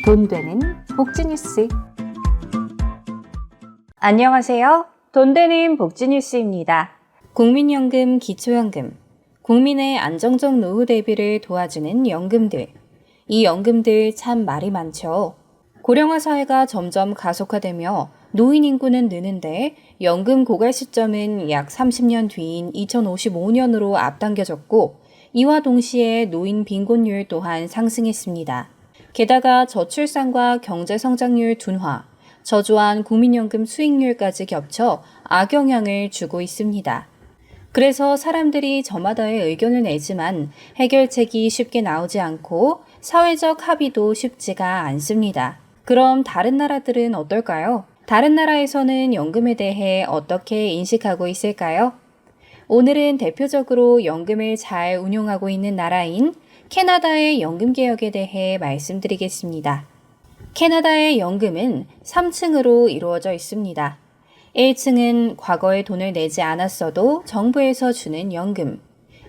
돈 되는 복지뉴스. 안녕하세요. 돈 되는 복지뉴스입니다. 국민연금, 기초연금, 국민의 안정적 노후 대비를 도와주는 연금들. 이 연금들 참 말이 많죠. 고령화 사회가 점점 가속화되며 노인 인구는 느는데 연금 고갈 시점은 약 30년 뒤인 2055년으로 앞당겨졌고, 이와 동시에 노인 빈곤율 또한 상승했습니다. 게다가 저출산과 경제성장률 둔화, 저조한 국민연금 수익률까지 겹쳐 악영향을 주고 있습니다. 그래서 사람들이 저마다의 의견을 내지만 해결책이 쉽게 나오지 않고 사회적 합의도 쉽지가 않습니다. 그럼 다른 나라들은 어떨까요? 다른 나라에서는 연금에 대해 어떻게 인식하고 있을까요? 오늘은 대표적으로 연금을 잘 운용하고 있는 나라인 캐나다의 연금 개혁에 대해 말씀드리겠습니다. 캐나다의 연금은 3층으로 이루어져 있습니다. 1층은 과거에 돈을 내지 않았어도 정부에서 주는 연금,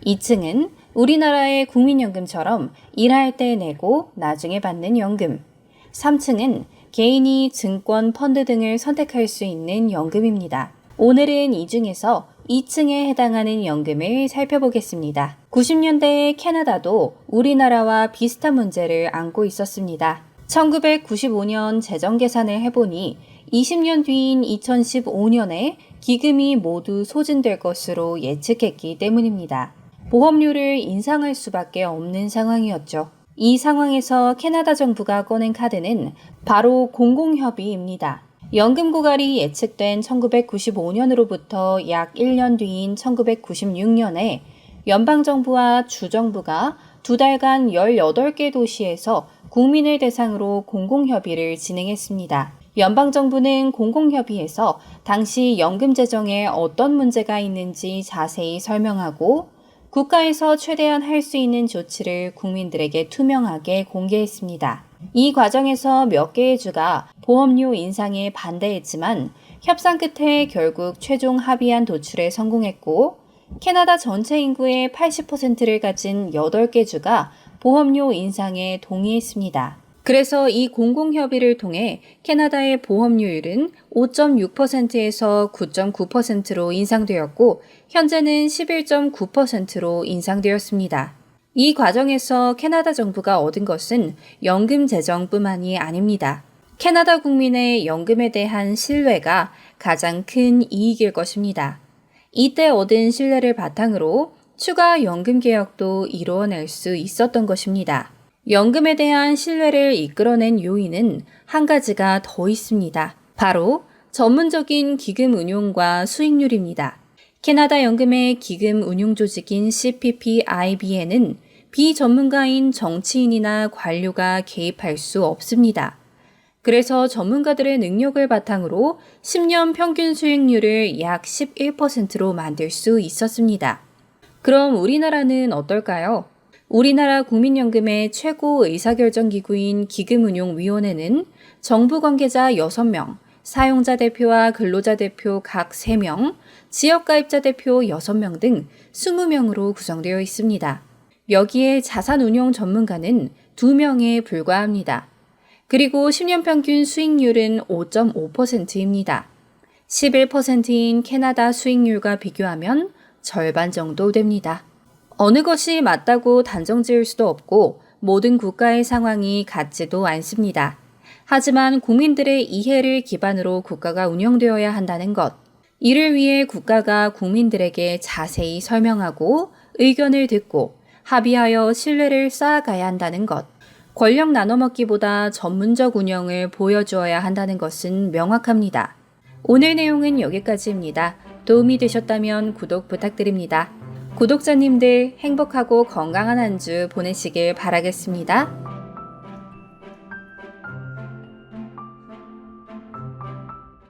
2층은 우리나라의 국민연금처럼 일할 때 내고 나중에 받는 연금, 3층은 개인이 증권, 펀드 등을 선택할 수 있는 연금입니다. 오늘은 이 중에서 2층에 해당하는 연금을 살펴보겠습니다. 90년대의 캐나다도 우리나라와 비슷한 문제를 안고 있었습니다. 1995년 재정 계산을 해보니 20년 뒤인 2015년에 기금이 모두 소진될 것으로 예측했기 때문입니다. 보험료를 인상할 수밖에 없는 상황이었죠. 이 상황에서 캐나다 정부가 꺼낸 카드는 바로 공공협의입니다. 연금 고갈이 예측된 1995년으로부터 약 1년 뒤인 1996년에 연방정부와 주정부가 2달간 18개 도시에서 국민을 대상으로 공공협의를 진행했습니다. 연방정부는 공공협의에서 당시 연금 재정에 어떤 문제가 있는지 자세히 설명하고 국가에서 최대한 할 수 있는 조치를 국민들에게 투명하게 공개했습니다. 이 과정에서 몇 개의 주가 보험료 인상에 반대했지만 협상 끝에 결국 최종 합의안 도출에 성공했고, 캐나다 전체 인구의 80%를 가진 8개 주가 보험료 인상에 동의했습니다. 그래서 이 공공협의를 통해 캐나다의 보험료율은 5.6%에서 9.9%로 인상되었고, 현재는 11.9%로 인상되었습니다. 이 과정에서 캐나다 정부가 얻은 것은 연금 재정뿐만이 아닙니다. 캐나다 국민의 연금에 대한 신뢰가 가장 큰 이익일 것입니다. 이때 얻은 신뢰를 바탕으로 추가 연금 개혁도 이루어낼 수 있었던 것입니다. 연금에 대한 신뢰를 이끌어낸 요인은 한 가지가 더 있습니다. 바로 전문적인 기금 운용과 수익률입니다. 캐나다 연금의 기금 운용 조직인 CPPIB에는 비전문가인 정치인이나 관료가 개입할 수 없습니다. 그래서 전문가들의 능력을 바탕으로 10년 평균 수익률을 약 11%로 만들 수 있었습니다. 그럼 우리나라는 어떨까요? 우리나라 국민연금의 최고 의사결정기구인 기금운용위원회는 정부 관계자 6명, 사용자 대표와 근로자 대표 각 3명, 지역가입자 대표 6명 등 20명으로 구성되어 있습니다. 여기에 자산운용 전문가는 2명에 불과합니다. 그리고 10년 평균 수익률은 5.5%입니다. 11%인 캐나다 수익률과 비교하면 절반 정도 됩니다. 어느 것이 맞다고 단정 지을 수도 없고 모든 국가의 상황이 같지도 않습니다. 하지만 국민들의 이해를 기반으로 국가가 운영되어야 한다는 것, 이를 위해 국가가 국민들에게 자세히 설명하고 의견을 듣고 합의하여 신뢰를 쌓아가야 한다는 것, 권력 나눠먹기보다 전문적 운영을 보여주어야 한다는 것은 명확합니다. 오늘 내용은 여기까지입니다. 도움이 되셨다면 구독 부탁드립니다. 구독자님들 행복하고 건강한 한 주 보내시길 바라겠습니다.